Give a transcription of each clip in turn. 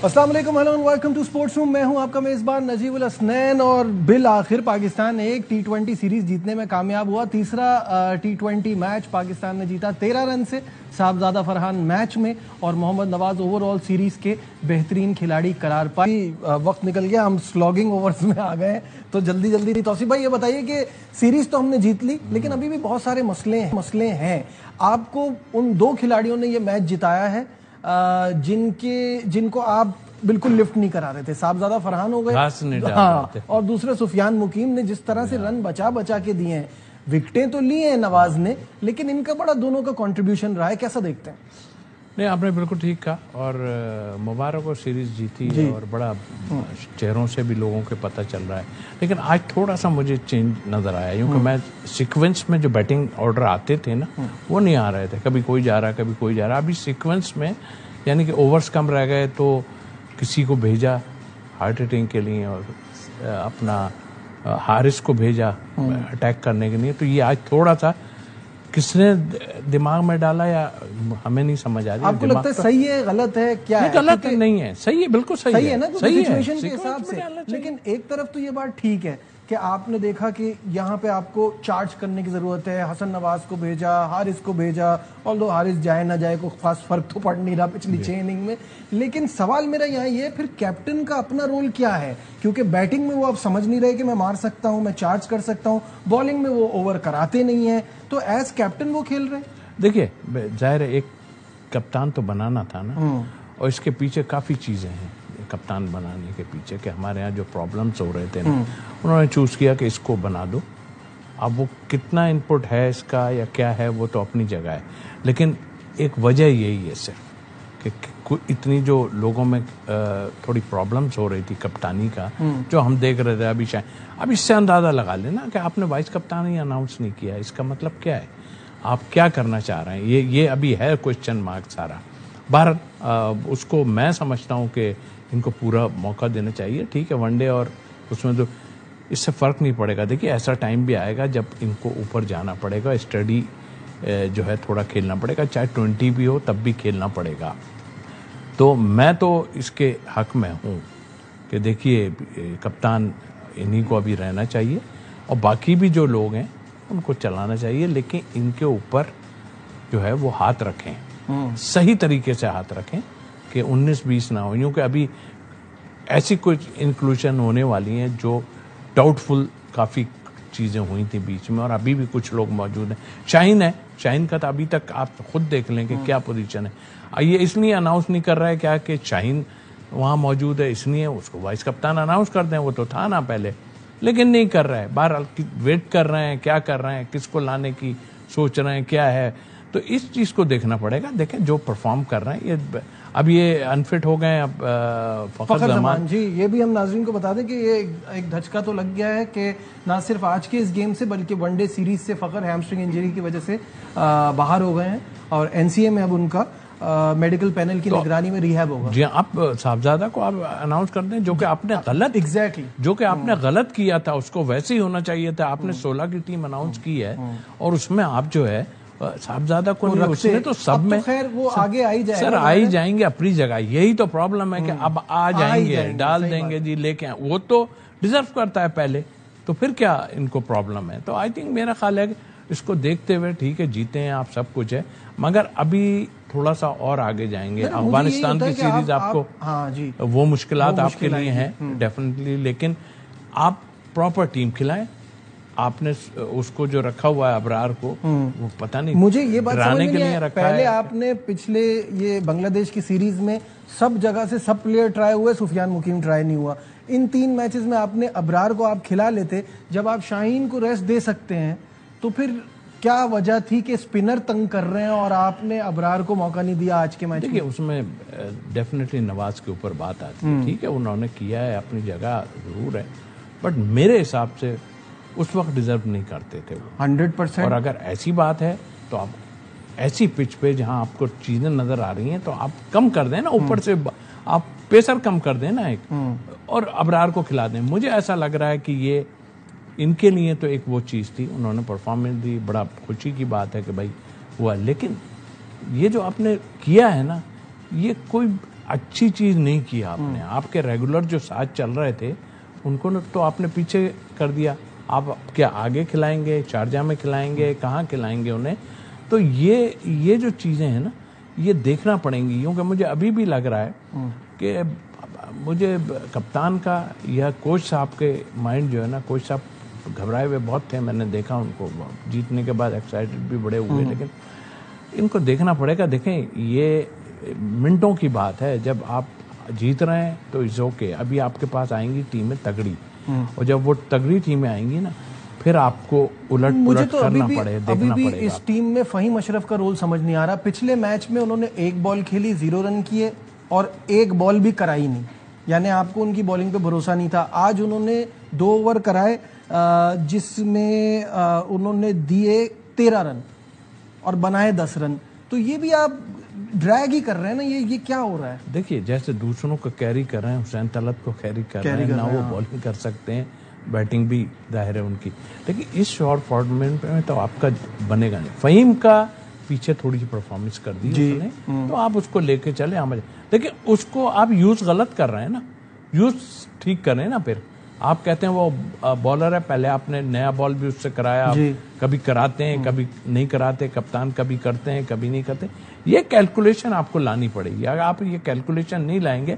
अस्सलाम वालेकुम, hello and welcome to sports room. मैं हूं आपका मेजबान नजीबुल हसनैन। और बिल आखिर पाकिस्तान एक T20 सीरीज जीतने में कामयाब हुआ। तीसरा T20 मैच पाकिस्तान ने जीता 13 रन से। साहबजादा फरहान मैच में और मोहम्मद नवाज ओवरऑल सीरीज के बेहतरीन खिलाड़ी करार पाए। वक्त निकल गया, हम स्लॉगिंग ओवर्स में आ गए, तो जल्दी जल्दी तौसीफ भाई ये बताइए कि सीरीज तो हमने जीत ली, लेकिन अभी भी बहुत सारे मसले हैं। आपको उन दो खिलाड़ियों ने ये मैच जिताया है जिनको आप बिल्कुल लिफ्ट नहीं करा रहे थे। साहबजादा फरहान हो गए, हाँ, और दूसरे सुफियान मुकीम ने जिस तरह से रन बचा के दिए हैं। विकेटें तो ली हैं नवाज ने, लेकिन इनका बड़ा दोनों का कंट्रीब्यूशन रहा है। कैसा देखते हैं? नहीं, आपने बिल्कुल ठीक कहा और मुबारक को सीरीज जीती और बड़ा चेहरों से भी लोगों के पता चल रहा है। लेकिन आज थोड़ा सा मुझे चेंज नजर आया, क्योंकि मैं सीक्वेंस में जो बैटिंग ऑर्डर आते थे ना, वो नहीं आ रहे थे। कभी कोई जा रहा, कभी कोई जा रहा। अभी सीक्वेंस में यानी कि ओवर्स कम रह गए तो किसी को भेजा हार्ट हिटिंग के लिए और अपना हारिस को भेजा अटैक करने के लिए। तो ये आज थोड़ा सा किसने दिमाग में डाला या हमें नहीं समझ आ रही। आपको लगता है सही है, गलत है, क्या है? गलत नहीं है, सही है, बिल्कुल सही है ना, सही सिचुएशन के हिसाब से। लेकिन एक तरफ तो ये बात ठीक है कि आपने देखा कि यहाँ पे आपको चार्ज करने की जरूरत है। हसन नवाज को भेजा, हारिस को भेजा, ऑल्दो हारिस जाए ना जाए को खास फर्क तो पड़ नहीं रहा पिछली 6 इनिंग में। लेकिन सवाल मेरा यहाँ ये, फिर कैप्टन का अपना रोल क्या है? क्योंकि बैटिंग में वो आप समझ नहीं रहे कि मैं मार सकता हूँ, मैं चार्ज कर सकता हूँ। बॉलिंग में वो ओवर कराते नहीं है, तो एज कैप्टन वो खेल रहे। देखिए, जाहिर है एक कप्तान तो बनाना था ना, और इसके पीछे काफी चीजें हैं कप्तान बनाने के पीछे, कि हमारे यहाँ जो प्रॉब्लम्स हो रहे थे ना, उन्होंने चूज किया कि इसको बना दो। अब वो कितना इनपुट है इसका या क्या है वो तो अपनी जगह है, लेकिन एक वजह यही है सिर्फ कि इतनी जो लोगों में थोड़ी प्रॉब्लम्स हो रही थी कप्तानी का, जो हम देख रहे थे। अभी शायद अब इससे अंदाजा लगा लेना कि आपने वाइस कप्तान ही अनाउंस नहीं किया, इसका मतलब क्या है? आप क्या करना चाह रहे हैं? ये अभी है क्वेश्चन मार्क सारा। भारत उसको मैं समझता हूँ कि इनको पूरा मौका देना चाहिए। ठीक है, वनडे और उसमें तो इससे फ़र्क नहीं पड़ेगा। देखिए, ऐसा टाइम भी आएगा जब इनको ऊपर जाना पड़ेगा, स्टडी जो है थोड़ा खेलना पड़ेगा, चाहे 20 भी हो तब भी खेलना पड़ेगा। तो मैं तो इसके हक में हूँ कि देखिए, कप्तान इन्हीं को अभी रहना चाहिए और बाकी भी जो लोग हैं उनको चलाना चाहिए, लेकिन इनके ऊपर जो है वो हाथ रखें, सही तरीके से हाथ रखें कि 19-20 ना हो। क्योंकि अभी ऐसी कुछ इंक्लूजन होने वाली हैं जो डाउटफुल काफ़ी चीज़ें हुई थी बीच में, और अभी भी कुछ लोग मौजूद हैं। शाहीन का तो अभी तक आप खुद देख लें कि क्या पोजीशन है। ये इसलिए अनाउंस नहीं कर रहा है क्या कि शाहीन वहाँ मौजूद है, इसलिए उसको वाइस कप्तान अनाउंस कर दें। वो तो था ना पहले, लेकिन नहीं कर रहा है। बहरहाल वेट कर रहे हैं, क्या कर रहे हैं, किसको लाने की सोच रहे हैं, क्या है, तो इस चीज़ को देखना पड़ेगा। देखें जो परफॉर्म कर रहे हैं, ये अब ये अनफिट हो गए। अब फखर जमान जी, ये भी हम नाजरीन को बता दें कि ये एक धचका तो लग गया है कि ना सिर्फ आज के इस गेम से बल्कि वनडे सीरीज से फखर हैमस्ट्रिंग इंजरी की वजह से बाहर हो गए हैं और एनसीए में अब उनका मेडिकल पैनल की निगरानी में रिहैब होगा। जी, आप साहबजादा को आप अनाउंस कर दें, जो कि आपने गलत जो कि आपने गलत किया था, उसको वैसे ही होना चाहिए था। आपने 16 की टीम अनाउंस की है और उसमें आप जो है साहबजादा को नहीं, उसने तो सब में, खैर वो आगे आई जाएंगे, सर आ ही जाएंगे अपनी जगह। यही तो प्रॉब्लम है कि अब आ जाएंगे, डाल देंगे जी, लेके वो तो डिजर्व करता है पहले, तो फिर क्या इनको प्रॉब्लम है? तो आई थिंक मेरा ख्याल है कि इसको देखते हुए ठीक है, जीते हैं आप, सब कुछ है, मगर अभी थोड़ा सा और आगे जाएंगे। अफगानिस्तान की सीरीज आपको हाँ जी, वो मुश्किलात आपके लिए हैं डेफिनेटली, लेकिन आप प्रॉपर टीम खिलाएं। आपने उसको जो रखा हुआ है अबरार को, वो पता नहीं मुझे ये बात समझ के लिए रखा पहले है। आपने पिछले ये बांग्लादेश की सीरीज में सब जगह से सब प्लेयर ट्राई हुए, सुफियान मुकीम ट्राई नहीं हुआ। इन 3 मैचेस में आपने अबरार को आप खिला लेते। जब आप शाहीन को रेस्ट दे सकते हैं तो फिर क्या वजह थी कि स्पिनर तंग कर रहे हैं और आपने अबरार को मौका नहीं दिया आज के मैच में? देखिए, उसमें डेफिनेटली नवाज के ऊपर बात आती है। ठीक है, उन्होंने किया है, अपनी जगह जरूर है, बट मेरे हिसाब से उस वक्त डिजर्व नहीं करते थे वो 100%। और अगर ऐसी बात है तो आप ऐसी पिच पे जहां आपको चीजें नजर आ रही हैं तो आप कम कर दें ना, ऊपर से आप पेसर कम कर दें ना एक, और अबरार को खिला दें। मुझे ऐसा लग रहा है कि ये इनके लिए तो एक वो चीज़ थी, उन्होंने परफॉर्मेंस दी, बड़ा खुशी की बात है कि भाई हुआ। लेकिन ये जो आपने किया है ना, ये कोई अच्छी चीज नहीं की आपने। आपके रेगुलर जो साथ चल रहे थे उनको तो आपने पीछे कर दिया। आप क्या आगे खिलाएंगे, शारजाह में खिलाएंगे, कहाँ खिलाएंगे उन्हें? तो ये जो चीजें हैं ना, ये देखना पड़ेंगी, क्योंकि मुझे अभी भी लग रहा है कि मुझे कप्तान का या कोच साहब के माइंड जो है ना, कोच साहब घबराए हुए बहुत थे। मैंने देखा उनको जीतने के बाद एक्साइटेड भी बड़े हुए, लेकिन इनको देखना पड़ेगा। देखें, ये मिनटों की बात है। जब आप जीत रहे हैं तो इट्स ओके। अभी आपके पास आएंगी टीमें तगड़ी, और जब वो तगड़ी टीमें आएंगी ना, फिर आपको उलट पुलट तो करना अभी भी इस टीम में फहीम अशरफ का रोल समझ नहीं आ रहा। पिछले मैच में उन्होंने 1 बॉल खेली, 0 रन किए और 1 बॉल भी कराई नहीं, यानी आपको उनकी बॉलिंग पे भरोसा नहीं था। आज उन्होंने 2 ओवर कराए जिसमें उन्होंने दिए 13 रन और बनाए 10 रन। तो ये भी आप ड्रैग ही कर रहे हैं ना, ये क्या हो रहा है? देखिए, जैसे दूसरों को कैरी कर रहे हैं, हुसैन तलत को कैरी कर रहे हैं ना, वो बॉलिंग कर सकते हैं, बैटिंग भी जाहिर है उनकी, लेकिन इस शॉर्ट फॉर्मेट में तो आपका बनेगा नहीं। फहीम का पीछे थोड़ी सी परफॉर्मेंस कर दी उसने, तो आप उसको लेके चले हमें, लेकिन उसको आप यूज गलत कर रहे हैं ना, यूज ठीक कर रहे हैं ना। फिर आप कहते हैं वो बॉलर है, पहले आपने नया बॉल भी उससे कराया, कभी कराते हैं कभी नहीं कराते, कप्तान कभी करते हैं कभी नहीं करते। ये कैलकुलेशन आपको लानी पड़ेगी। अगर आप ये कैलकुलेशन नहीं लाएंगे,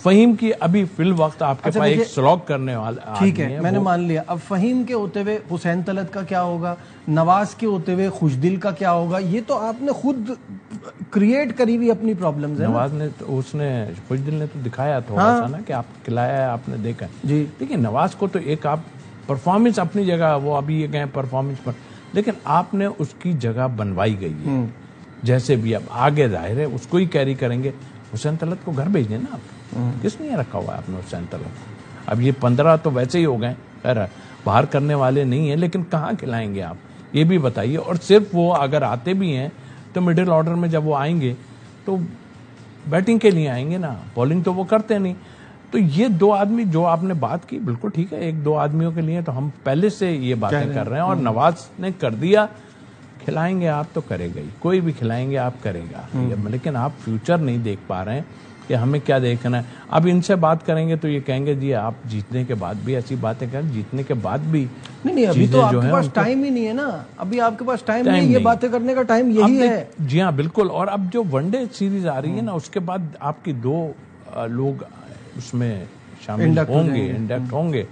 फहीम की अभी फिल वक्त आपके पास एक स्लॉग करने वाला, ठीक है, मैंने मान लिया। अब फहीम के होते हुए हुसैन तलत का क्या होगा, नवाज के होते हुए खुशदिल का क्या होगा, ये तो आपने खुद क्रिएट करी हुई अपनी प्रॉब्लम्स है। नवाज ने तो, उसने खुशदिल ने तो दिखाया थोड़ा सा ना कि आप खिलाया है, आपने देखा जी। देखिए, नवाज को तो एक आप परफॉर्मेंस अपनी जगह, वो अभी ये गए परफॉर्मेंस पर, लेकिन आपने उसकी जगह बनवाई गई है जैसे भी। अब आगे जाहिर है उसको ही कैरी करेंगे। हुसैन तलत को घर भेज देना आप, किसने रखा हुआ है आपने हुसैन तलत? अब ये 15 तो वैसे ही हो गए, खैर बाहर करने वाले नहीं है, लेकिन कहाँ खिलाएंगे आप, ये भी बताइए। और सिर्फ वो अगर आते भी हैं तो मिडिल ऑर्डर में जब वो आएंगे तो बैटिंग के लिए आएंगे ना, बॉलिंग तो वो करते नहीं। तो ये 2 आदमी जो आपने बात की बिल्कुल ठीक है, 1-2 आदमियों के लिए तो हम पहले से ये बातें कर रहे हैं, और नवाज ने कर दिया। खिलाएंगे आप तो करेगा ही, कोई भी खिलाएंगे आप करेगा, लेकिन आप फ्यूचर नहीं देख पा रहे हैं कि हमें क्या देखना है। अब इनसे बात करेंगे तो ये कहेंगे जी आप जीतने के बाद भी ऐसी बातें करें, जीतने के बाद भी नहीं, अभी तो आपके पास टाइम ही नहीं है ना, अभी आपके पास टाइम नहीं, ये बातें करने का टाइम यही है। जी हाँ, बिल्कुल। और अब जो वनडे सीरीज आ रही है ना, उसके बाद आपकी 2 लोग उसमें शामिल होंगे, इंडक्ट होंगे।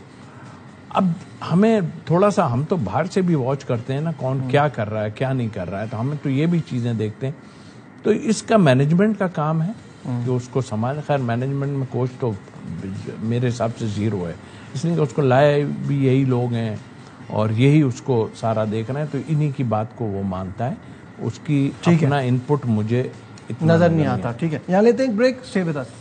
अब हमें थोड़ा सा, हम तो बाहर से भी वॉच करते हैं ना, कौन क्या कर रहा है क्या नहीं कर रहा है, तो हमें तो ये भी चीजें देखते हैं। तो इसका मैनेजमेंट का काम है कि उसको संभाल। खैर मैनेजमेंट में कोच तो मेरे हिसाब से 0 है, इसलिए उसको लाए भी यही लोग हैं और यही उसको सारा देख रहे हैं, तो इन्हीं की बात को वो मानता है। उसकी अपना इनपुट मुझे नजर नहीं आता। ठीक है, यहाँ लेते हैं ब्रेक, स्टे विद अस।